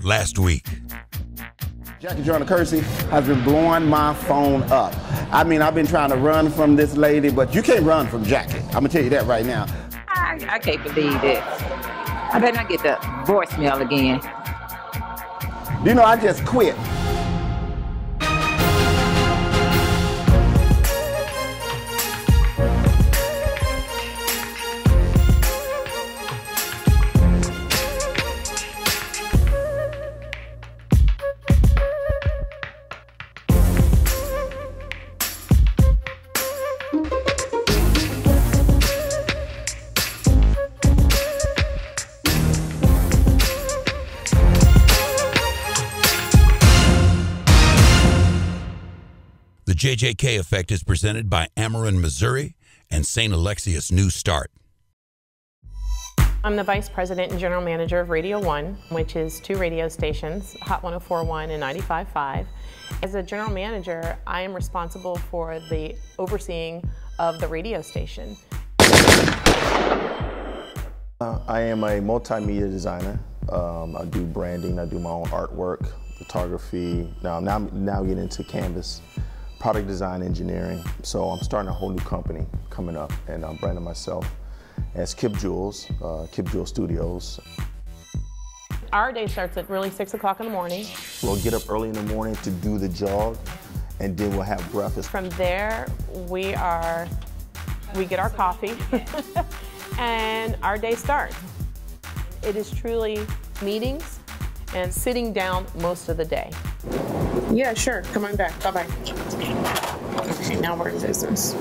last week. Jackie Joyner-Kersee has been blowing my phone up. I mean, I've been trying to run from this lady, but you can't run from Jackie. I'm gonna tell you that right now. I can't believe this. I better not get the voicemail again. You know, I just quit. The JJK Effect is presented by Ameren, Missouri and St. Alexius New Start. I'm the Vice President and General Manager of Radio 1, which is 2 radio stations, Hot 104.1 and 95.5. As a General Manager, I am responsible for the overseeing of the radio station. I am a multimedia designer. I do branding, I do my own artwork, photography. Now I'm now getting into canvas, product design engineering. So I'm starting a whole new company coming up, and I'm branding myself as Kip Jules, Kip Jules Studios. Our day starts at really 6 o'clock in the morning. We'll get up early in the morning to do the jog, and then we'll have breakfast. From there, we get our coffee, and our day starts. It is truly meetings and sitting down most of the day. Yeah, sure, come on back, bye-bye. Okay, now we're in business.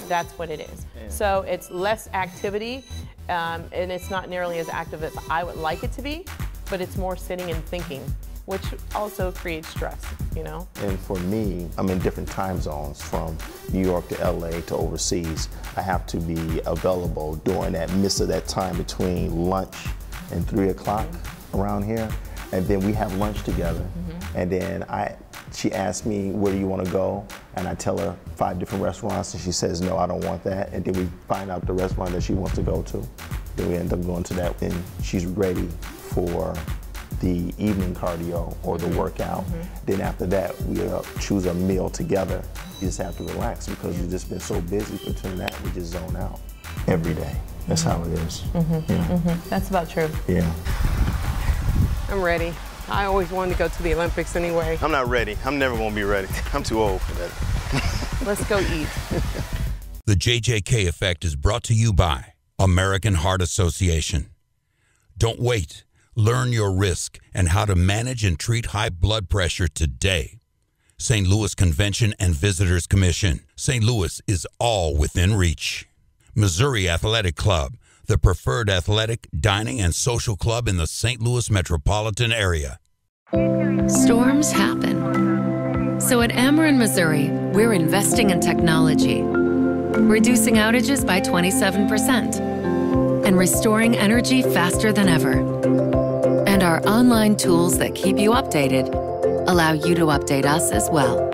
That's what it is. Yeah. So it's less activity, and it's not nearly as active as I would like it to be, but it's more sitting and thinking, which also creates stress, you know? And for me, I'm in different time zones, from New York to LA to overseas. I have to be available during that midst of that time between lunch and 3 o'clock around here. And then we have lunch together. And then she asks me, where do you want to go? And I tell her 5 different restaurants, and she says, no, I don't want that. And then we find out the restaurant that she wants to go to. Then we end up going to that, and she's ready for the evening cardio or the workout. Then after that, we choose a meal together. You just have to relax because you've just been so busy. Between that, we just zone out every day. That's how it is. That's about true. Yeah. I'm ready. I always wanted to go to the Olympics anyway. I'm not ready. I'm never going to be ready. I'm too old for that. Let's go eat. The JJK Effect is brought to you by American Heart Association. Don't wait. Learn your risk and how to manage and treat high blood pressure today. St. Louis Convention and Visitors Commission. St. Louis is all within reach. Missouri Athletic Club, the preferred athletic, dining, and social club in the St. Louis metropolitan area. Storms happen. So at Ameren, Missouri, we're investing in technology, reducing outages by 27%, and restoring energy faster than ever. And our online tools that keep you updated allow you to update us as well.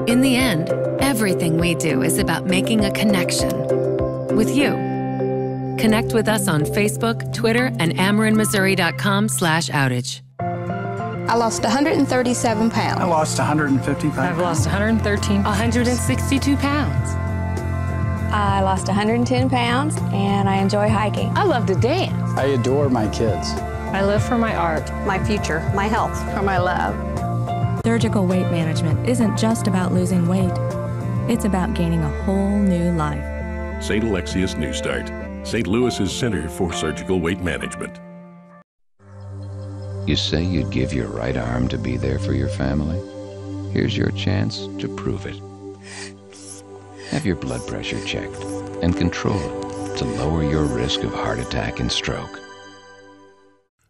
In the end, everything we do is about making a connection with you. Connect with us on Facebook, Twitter, and AmerenMissouri.com/outage. I lost 137 pounds. I lost 155 pounds. I've lost 162 pounds. I lost 110 pounds, and I enjoy hiking. I love to dance. I adore my kids. I live for my art, My future, my health, For my love. Surgical weight management isn't just about losing weight. It's about gaining a whole new life. St. Alexius New Start, St. Louis's Center for Surgical Weight Management. You say you'd give your right arm to be there for your family? Here's your chance to prove it. Have your blood pressure checked and control it to lower your risk of heart attack and stroke.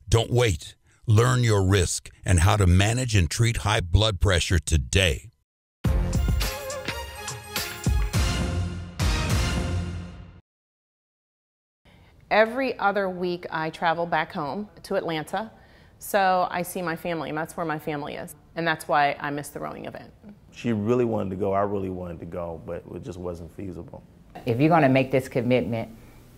Don't wait. Learn your risk and how to manage and treat high blood pressure today. Every other week, I travel back home to Atlanta, so I see my family, and that's where my family is. And that's why I missed the rowing event. She really wanted to go, I really wanted to go, but it just wasn't feasible. If you're going to make this commitment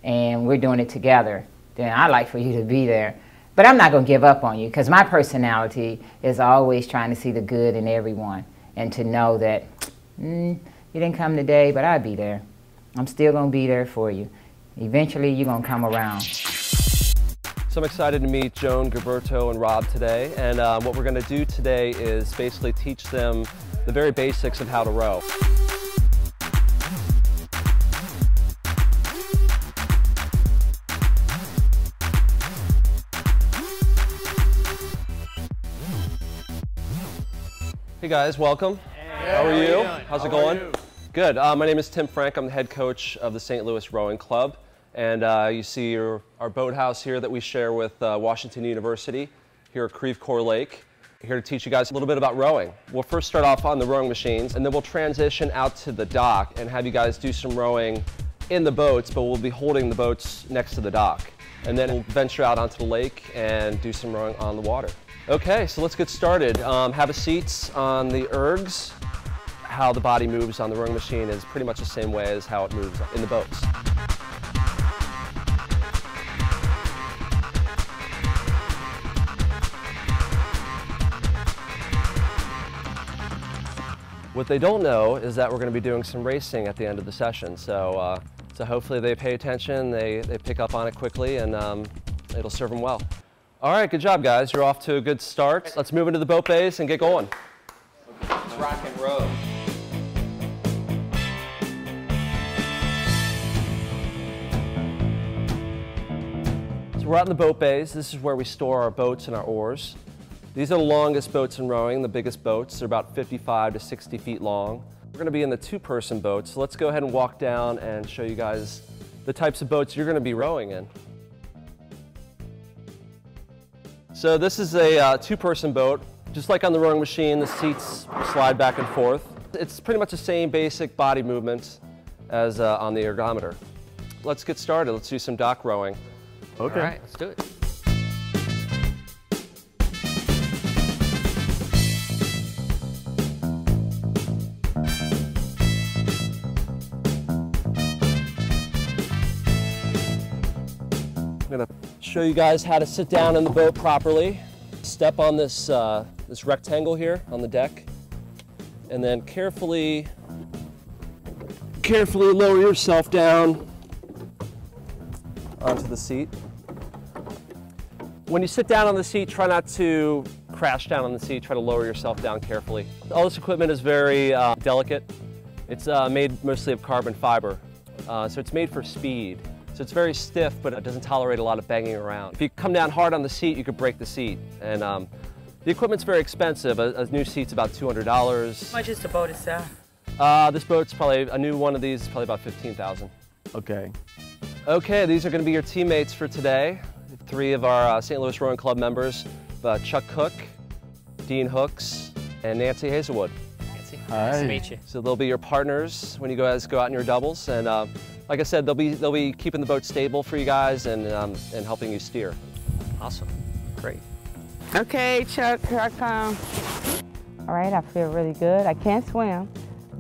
and we're doing it together, then I'd like for you to be there. But I'm not going to give up on you, because my personality is always trying to see the good in everyone and to know that you didn't come today, but I'll be there. I'm still going to be there for you. Eventually, you're going to come around. So I'm excited to meet Joan, Gilberto, and Rob today. And what we're going to do today is basically teach them the very basics of how to row. Hey guys, welcome. Hey, how are you? How How's it going? Good. My name is Tim Frank. I'm the head coach of the St. Louis Rowing Club. And you see our boathouse here that we share with Washington University here at Creve Coeur Lake. Here to teach you guys a little bit about rowing. We'll first start off on the rowing machines, and then we'll transition out to the dock and have you guys do some rowing in the boats, but we'll be holding the boats next to the dock. And then we'll venture out onto the lake and do some rowing on the water. Okay, so let's get started. Have a seat on the ergs. How the body moves on the rowing machine is pretty much the same way as how it moves in the boats. What they don't know is that we're going to be doing some racing at the end of the session. So, so hopefully they pay attention, they pick up on it quickly, and it'll serve them well. All right, good job, guys. You're off to a good start. Let's move into the boat bays and get going. Let's rock and roll. So we're out in the boat bays. This is where we store our boats and our oars. These are the longest boats in rowing, the biggest boats. They're about 55 to 60 feet long. We're going to be in the two-person boat, so let's go ahead and walk down and show you guys the types of boats you're going to be rowing in. So this is a two-person boat. Just like on the rowing machine, the seats slide back and forth. It's pretty much the same basic body movements as on the ergometer. Let's get started. Let's do some dock rowing. Okay. All right, let's do it. I'm going to show you guys how to sit down in the boat properly. Step on this, this rectangle here on the deck, and then carefully lower yourself down onto the seat. When you sit down on the seat, try not to crash down on the seat. Try to lower yourself down carefully. All this equipment is very delicate. It's made mostly of carbon fiber, so it's made for speed. So it's very stiff, but it doesn't tolerate a lot of banging around. If you come down hard on the seat, you could break the seat. And the equipment's very expensive. A new seat's about $200. How much is the boat itself? This boat's probably, a new one of these is probably about $15,000. Okay. Okay, these are going to be your teammates for today. 3 of our St. Louis Rowing Club members, Chuck Cook, Dean Hooks, and Nancy Hazelwood. Nancy, nice to meet you. So they'll be your partners when you guys go out in your doubles. And like I said, they'll be keeping the boat stable for you guys and helping you steer. Awesome. Great. Okay, Chuck, here I come. All right, I feel really good. I can't swim,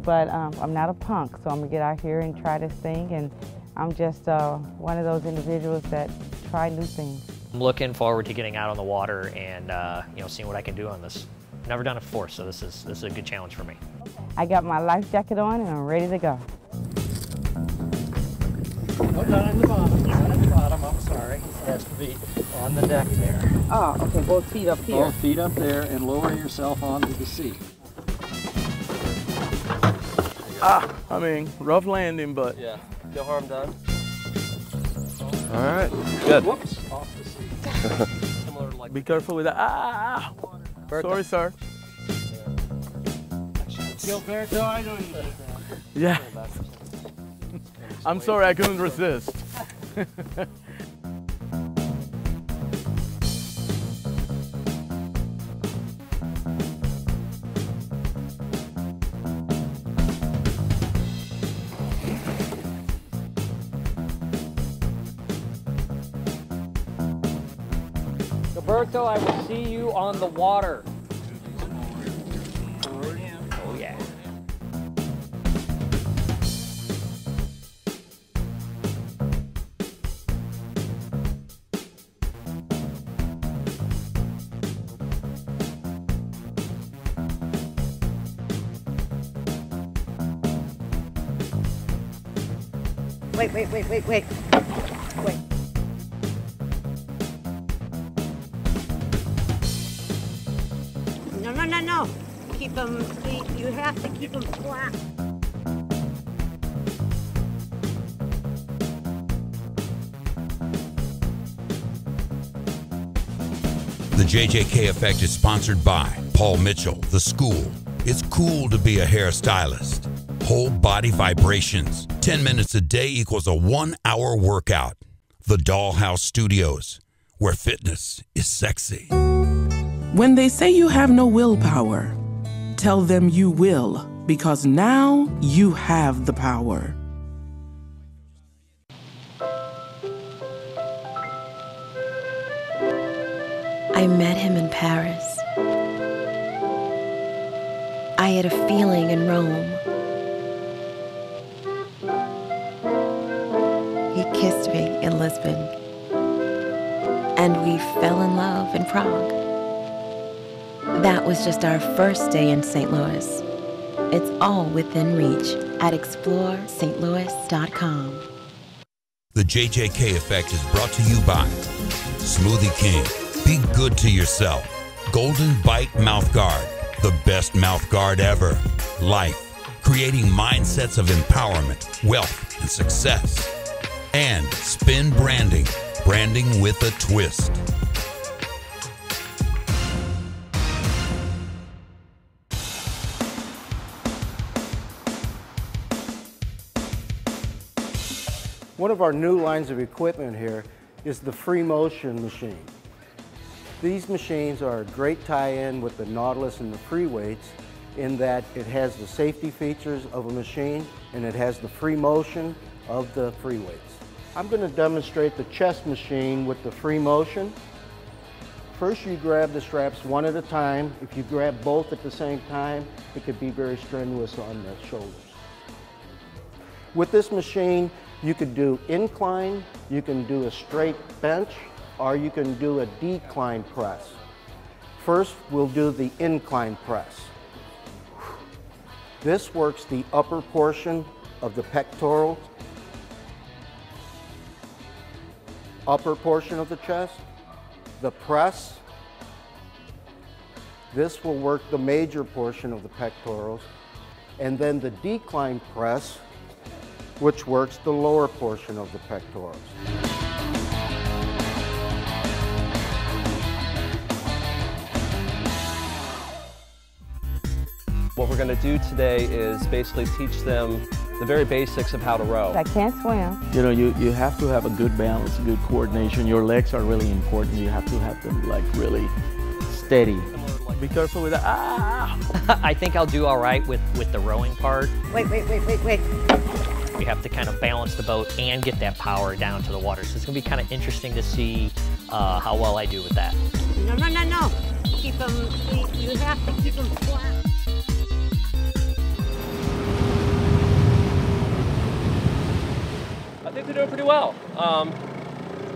but I'm not a punk, so I'm gonna get out here and try this thing. And I'm just one of those individuals that try new things. I'm looking forward to getting out on the water and you know, seeing what I can do on this. Never done it before, so this is a good challenge for me. I got my life jacket on and I'm ready to go. Oh, not on the bottom, not on the bottom, I'm sorry. It has to be on the deck there. Oh, okay, both feet up here. Both feet up there and lower yourself onto the seat. I mean, rough landing, but... Yeah, no harm done. All right, good. Whoops, off the seat. Be careful with that. Ah! Sorry, sir. Gilberto, I know you did that. Yeah. I'm sorry, I couldn't resist. Gilberto, I will see you on the water. Oh, yeah. Wait. No. Keep them, see, you have to keep them flat. The JJK Effect is sponsored by Paul Mitchell, The School. It's cool to be a hairstylist. Whole body vibrations. 10 minutes a day equals a 1-hour workout. The Dollhouse Studios, where fitness is sexy. When they say you have no willpower, tell them you will, because now you have the power. I met him in Paris. I had a feeling in Rome. He kissed me in Lisbon. And we fell in love in Prague. That was just our first day in St. Louis. It's all within reach at exploreStLouis.com. The JJK Effect is brought to you by Smoothie King. Be good to yourself. Golden Bite Mouth Guard, the best mouth guard ever. Life, creating mindsets of empowerment, wealth, and success. And Spin Branding, branding with a twist. One of our new lines of equipment here is the free motion machine. These machines are a great tie-in with the Nautilus and the free weights in that it has the safety features of a machine and it has the free motion of the free weights. I'm going to demonstrate the chest machine with the free motion. First you grab the straps one at a time. If you grab both at the same time, it could be very strenuous on the shoulders. With this machine, you could do incline, you can do a straight bench, or you can do a decline press. First, we'll do the incline press. This works the upper portion of the pectorals, upper portion of the chest. The press, this will work the major portion of the pectorals. And then the decline press, which works the lower portion of the pectorals. What we're going to do today is basically teach them the very basics of how to row. I can't swim. You know, you have to have a good balance, good coordination. Your legs are really important. You have to have them like really steady. Be careful with that. Ah! I think I'll do all right with the rowing part. Wait. You have to kind of balance the boat and get that power down to the water. So it's going to be kind of interesting to see how well I do with that. No. Keep them, you have to keep them flat. I think they're doing pretty well.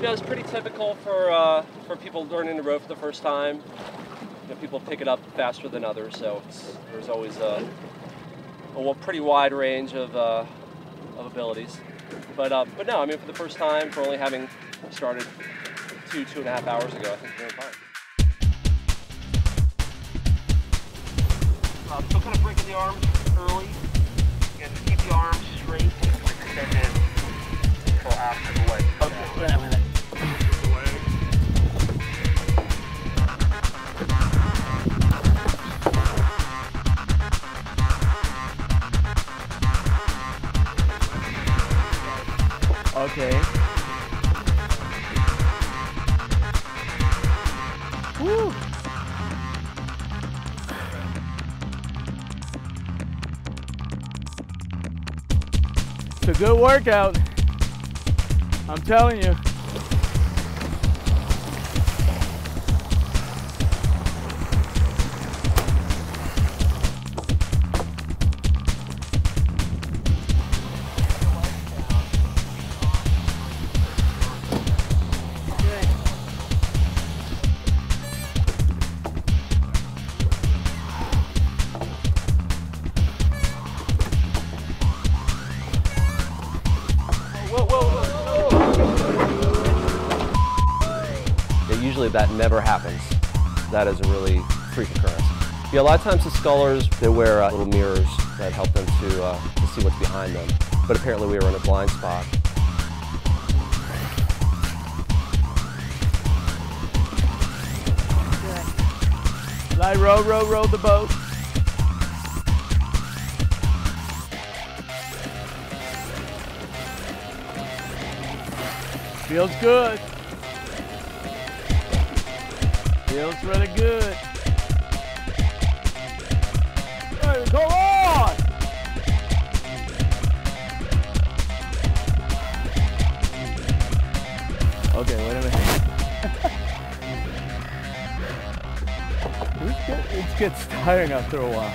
It's pretty typical for people learning to row for the first time. People pick it up faster than others, so there's always a pretty wide range of abilities. But no, I mean, for the first time, for only having started 2.5 hours ago, I think they're doing fine. Still kind of breaking the arms early. Again, keep the arms straight, extended until after the leg. Okay, wait a minute. Okay. Woo. It's a good workout. I'm telling you. never happens. That is a really freak occurrence. Yeah, a lot of times the scullers, they wear little mirrors that help them to see what's behind them. But apparently we were in a blind spot. Like row the boat. Feels good. Feels really good. Hey, go on! Okay, wait a minute. It gets tiring after a while.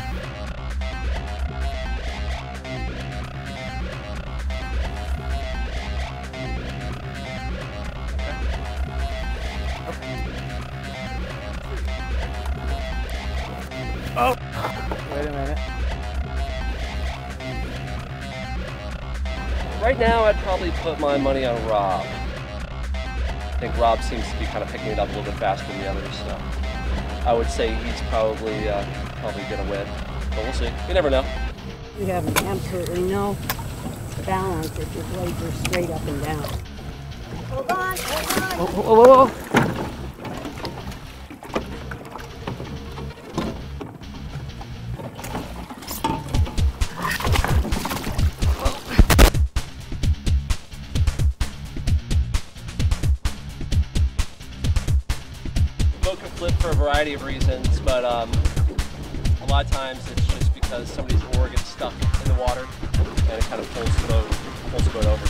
Oh, wait a minute. Right now, I'd probably put my money on Rob. I think Rob seems to be kind of picking it up a little bit faster than the others, so I would say he's probably gonna win, but we'll see. You never know. You have absolutely no balance if your blades are straight up and down. Hold on, hold on. Whoa, whoa, whoa, whoa. Boat can flip for a variety of reasons, but a lot of times it's just because somebody's oar gets stuck in the water and it kind of pulls the boat over.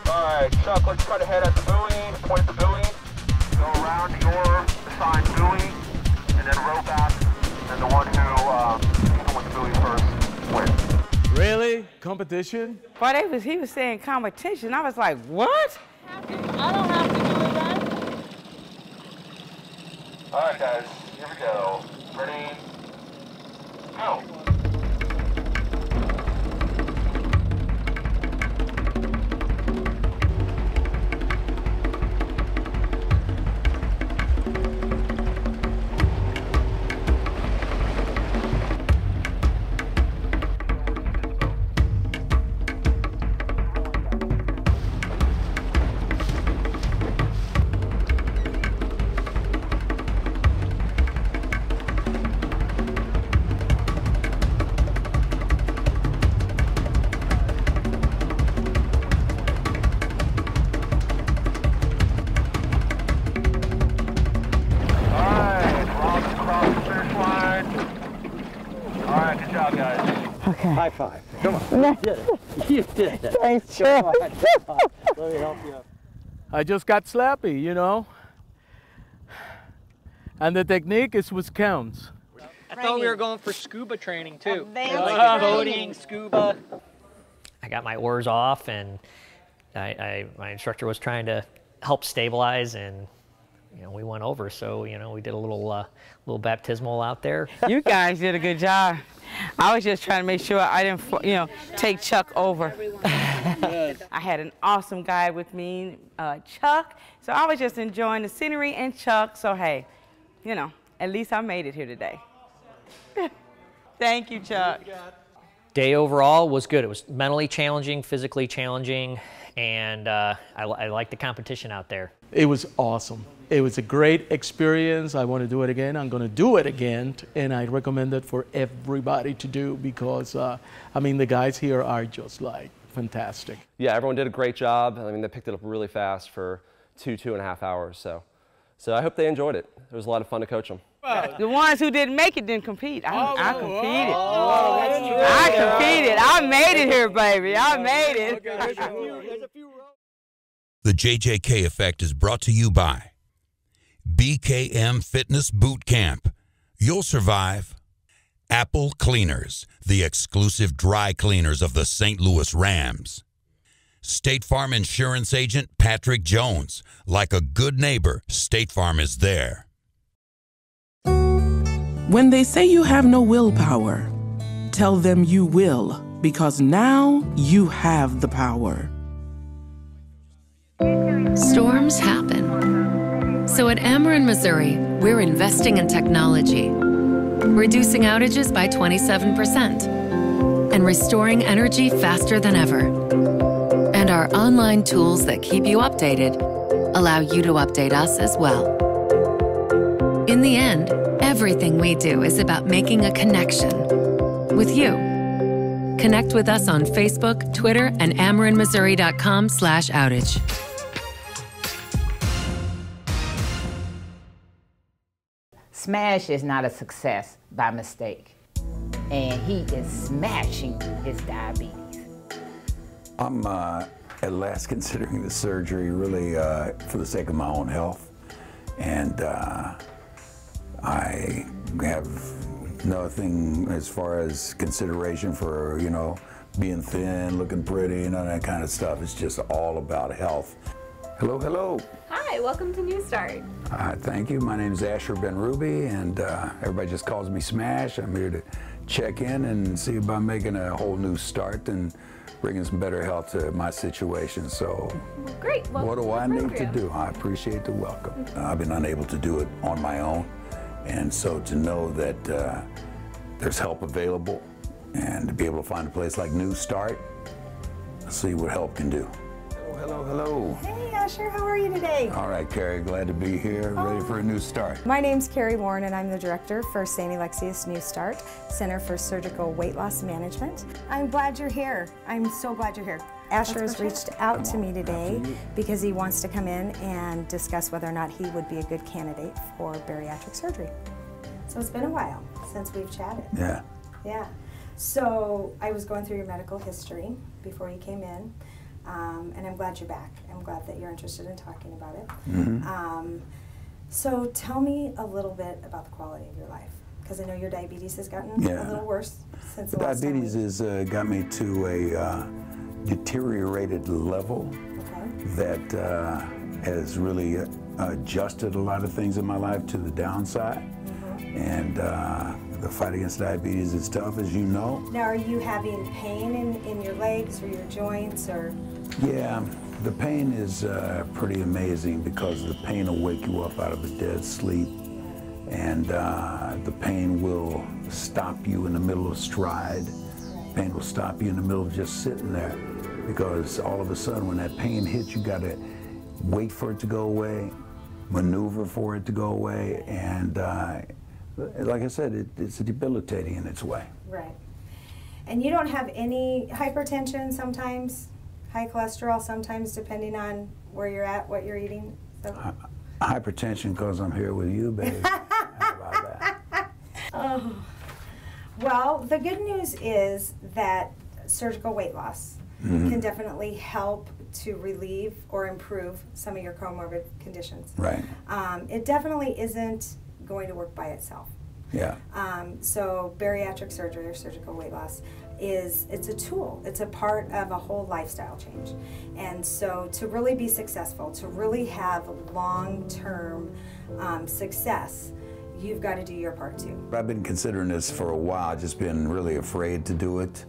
Alright, Chuck, let's try to head at the buoy, point at the buoy, go around your assigned buoy, and then row back, and the one who with the buoy first wins. Really? Competition? Boy, he was saying competition. I was like, what? I don't have to do it then. Alright guys, here we go. Ready? Go! Okay. High five. Come on. You did it. You did it. Thanks, Chuck. Let me help you. I just got slappy, you know. And the technique is what counts. I thought we were going for scuba training too. Advanced Boating, scuba. I got my oars off, and my instructor was trying to help stabilize, and we went over. So we did a little baptismal out there. You guys did a good job. I was just trying to make sure I didn't, take Chuck over. I had an awesome guy with me, Chuck. So I was just enjoying the scenery and Chuck. So hey, at least I made it here today. Thank you, Chuck. Day overall was good. It was mentally challenging, physically challenging, and I liked the competition out there. It was awesome. It was a great experience. I want to do it again. I'm going to do it again, and I recommend it for everybody to do because, the guys here are just like fantastic. Yeah, everyone did a great job. They picked it up really fast for 2.5 hours. So I hope they enjoyed it. It was a lot of fun to coach them. The ones who didn't make it didn't compete. I competed. I competed. I made it here, baby. I made it. The JJK Effect is brought to you by BKM Fitness Boot Camp. You'll survive. Apple Cleaners, the exclusive dry cleaners of the St. Louis Rams. State Farm Insurance Agent Patrick Jones. Like a good neighbor, State Farm is there. When they say you have no willpower, tell them you will, because now you have the power. Storms happen. So at Ameren, Missouri, we're investing in technology, reducing outages by 27%, and restoring energy faster than ever. And our online tools that keep you updated allow you to update us as well. In the end, everything we do is about making a connection with you. Connect with us on Facebook, Twitter, and AmerenMissouri.com/outage. Smash is not a success by mistake, and he is smashing his diabetes. I'm at last considering the surgery really for the sake of my own health, and I have nothing as far as consideration for, you know, being thin, looking pretty, and all that kind of stuff. It's just all about health. Hello, hello. Hi, welcome to New Start. Thank you. My name is Asher Ben Ruby, and everybody just calls me Smash. I'm here to check in and see about making a whole new start and bringing some better health to my situation. So, great. Well, what do I need to do? I appreciate the welcome. I've been unable to do it on my own, and so to know that there's help available and to be able to find a place like New Start, see what help can do. Hello, hello. Hey, Asher, how are you today? All right, Carrie, glad to be here, ready for a new start. My name's Carrie Warren, and I'm the director for St. Alexius New Start, Center for Surgical Weight Loss Management. I'm glad you're here. I'm so glad you're here. Asher has reached out to me today because he wants to come in and discuss whether or not he would be a good candidate for bariatric surgery. So it's been a while since we've chatted. Yeah. Yeah. So I was going through your medical history before you came in. And I'm glad you're back. I'm glad that you're interested in talking about it. Mm-hmm. So tell me a little bit about the quality of your life, because I know your diabetes has gotten a little worse since the last time. Diabetes has got me to a deteriorated level that has really adjusted a lot of things in my life to the downside. And the fight against diabetes is tough, as you know. Now, are you having pain in your legs or your joints, or? Yeah, the pain is pretty amazing because the pain will wake you up out of a dead sleep, and the pain will stop you in the middle of stride. Pain will stop you in the middle of just sitting there, because all of a sudden when that pain hits, you got to wait for it to go away, maneuver for it to go away, and like I said, it's debilitating in its way. Right. And you don't have any hypertension sometimes, high cholesterol sometimes, depending on where you're at, what you're eating? So. Hypertension because I'm here with you, baby. How about that? Oh. Well, the good news is that surgical weight loss can definitely help to relieve or improve some of your comorbid conditions. Right. It definitely isn't going to work by itself. Yeah. So bariatric surgery or surgical weight loss it's a tool. It's a part of a whole lifestyle change. And so to really be successful, to really have long-term success, you've got to do your part too. I've been considering this for a while, just been really afraid to do it.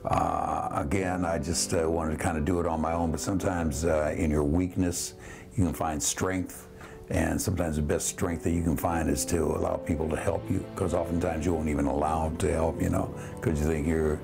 Again, I just wanted to kind of do it on my own, but sometimes in your weakness, you can find strength. And sometimes the best strength that you can find is to allow people to help you, because oftentimes you won't even allow them to help, you know, because you think you're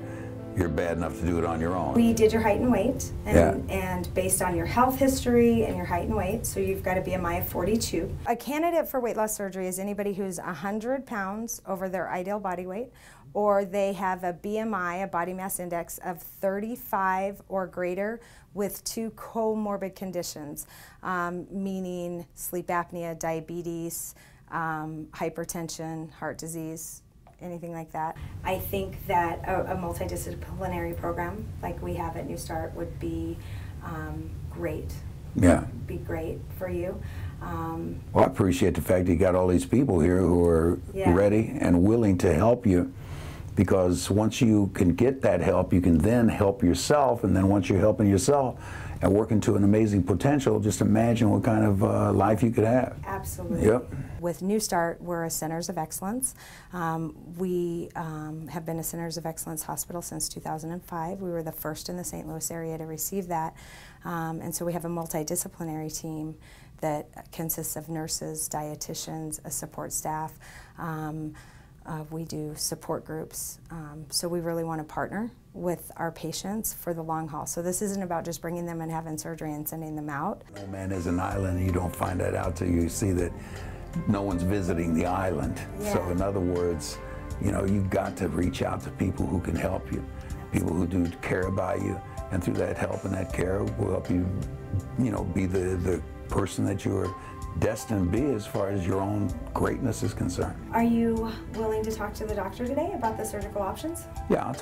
bad enough to do it on your own. We did your height and weight, and based on your health history and your height and weight, so you've got a BMI of 42. A candidate for weight loss surgery is anybody who's 100 pounds over their ideal body weight, or they have a BMI, a body mass index, of 35 or greater with 2 comorbid conditions, meaning sleep apnea, diabetes, hypertension, heart disease, anything like that. I think that a multidisciplinary program like we have at New Start would be great. Yeah. Be great for you. Well, I appreciate the fact that you got all these people here who are ready and willing to help you. because once you can get that help, you can then help yourself, and then once you're helping yourself and working to an amazing potential, just imagine what kind of life you could have. Absolutely. Yep. With New Start, we're a Centers of Excellence. We have been a Centers of Excellence hospital since 2005. We were the first in the St. Louis area to receive that. And so we have a multidisciplinary team that consists of nurses, dietitians, a support staff. We do support groups. So we really want to partner with our patients for the long haul. So this isn't about just bringing them and having surgery and sending them out. No man is an island, and you don't find that out till you see that no one's visiting the island. Yeah. So in other words, you know, you've got to reach out to people who can help you, people who do care about you, and through that help and that care will help you, you know, be the person that you're destined to be as far as your own greatness is concerned. Are you willing to talk to the doctor today about the surgical options? Yeah, I'll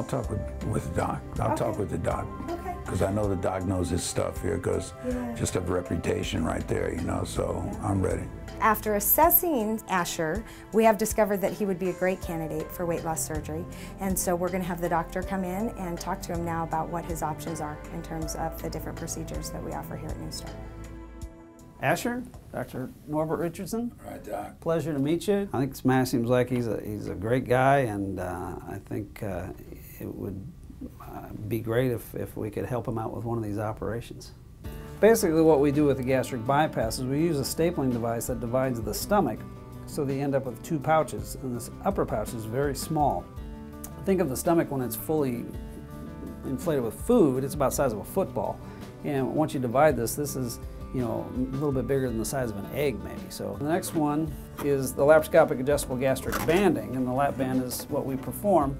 talk with the doc. I'll talk with the doc. Okay. Because I know the doc knows his stuff here, because just of reputation right there, you know, so I'm ready. After assessing Asher, we have discovered that he would be a great candidate for weight loss surgery. And so we're going to have the doctor come in and talk to him now about what his options are in terms of the different procedures that we offer here at New Start. Asher, Dr. Norbert Richardson. Right, Doc. Pleasure to meet you. I think Smash seems like he's a great guy, and I think it would be great if we could help him out with one of these operations. Basically what we do with the gastric bypass is we use a stapling device that divides the stomach, so that you end up with two pouches, and this upper pouch is very small. Think of the stomach when it's fully inflated with food, it's about the size of a football. And once you divide this is, you know, a little bit bigger than the size of an egg maybe. So the next one is the laparoscopic adjustable gastric banding, and the lap band is what we perform.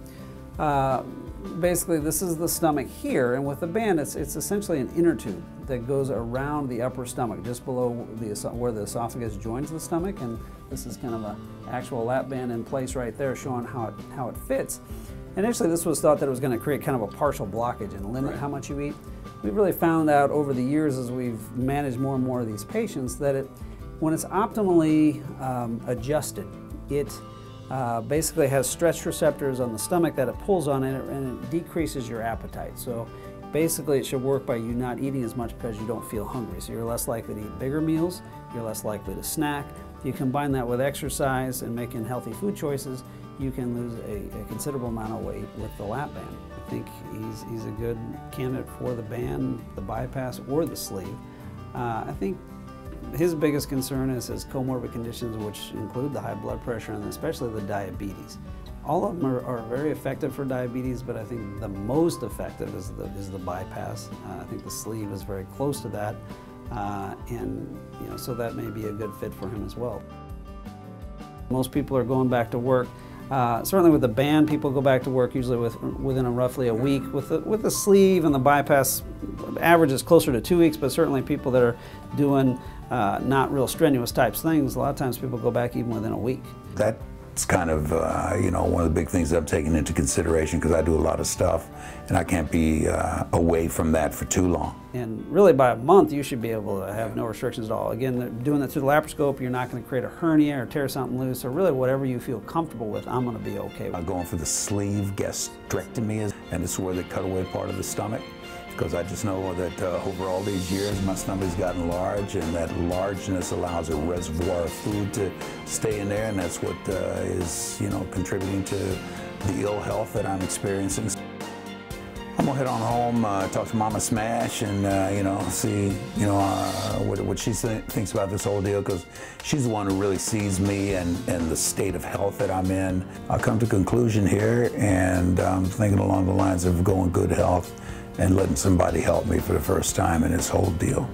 Basically this is the stomach here, and with the band it's essentially an inner tube that goes around the upper stomach, just below where the esophagus joins the stomach, and this is kind of an actual lap band in place right there showing how it fits. Initially this was thought that it was going to create kind of a partial blockage and limit how much you eat. We've really found out over the years as we've managed more and more of these patients that when it's optimally adjusted, it basically has stretch receptors on the stomach that it pulls on and it decreases your appetite. So basically it should work by you not eating as much because you don't feel hungry. So you're less likely to eat bigger meals, you're less likely to snack. If you combine that with exercise and making healthy food choices, you can lose a considerable amount of weight with the lap band. I think he's a good candidate for the band, the bypass, or the sleeve. I think his biggest concern is his comorbid conditions, which include the high blood pressure and especially the diabetes. All of them are very effective for diabetes, but I think the most effective is the bypass. I think the sleeve is very close to that, and you know, so that may be a good fit for him as well. Most people are going back to work. Certainly with the band, people go back to work usually within roughly a week. With the sleeve and the bypass, average is closer to 2 weeks, but certainly people that are doing not real strenuous types things, a lot of times people go back even within a week. That's kind of, you know, one of the big things I'm taking into consideration, because I do a lot of stuff and I can't be away from that for too long. And really by a month you should be able to have no restrictions at all. Again, doing that through the laparoscope, you're not going to create a hernia or tear something loose, or really whatever you feel comfortable with, I'm going to be okay with. I'm going for the sleeve gastrectomy, and it's where they cut away part of the stomach, because I just know that over all these years my stomach's gotten large, and that largeness allows a reservoir of food to stay in there, and that's what is, you know, contributing to the ill health that I'm experiencing. I'm gonna head on home, talk to Mama Smash, and you know, see, you know, what she thinks about this whole deal, because she's the one who really sees me and the state of health that I'm in. I'll come to a conclusion here, and I'm thinking along the lines of going good health and letting somebody help me for the first time in this whole deal.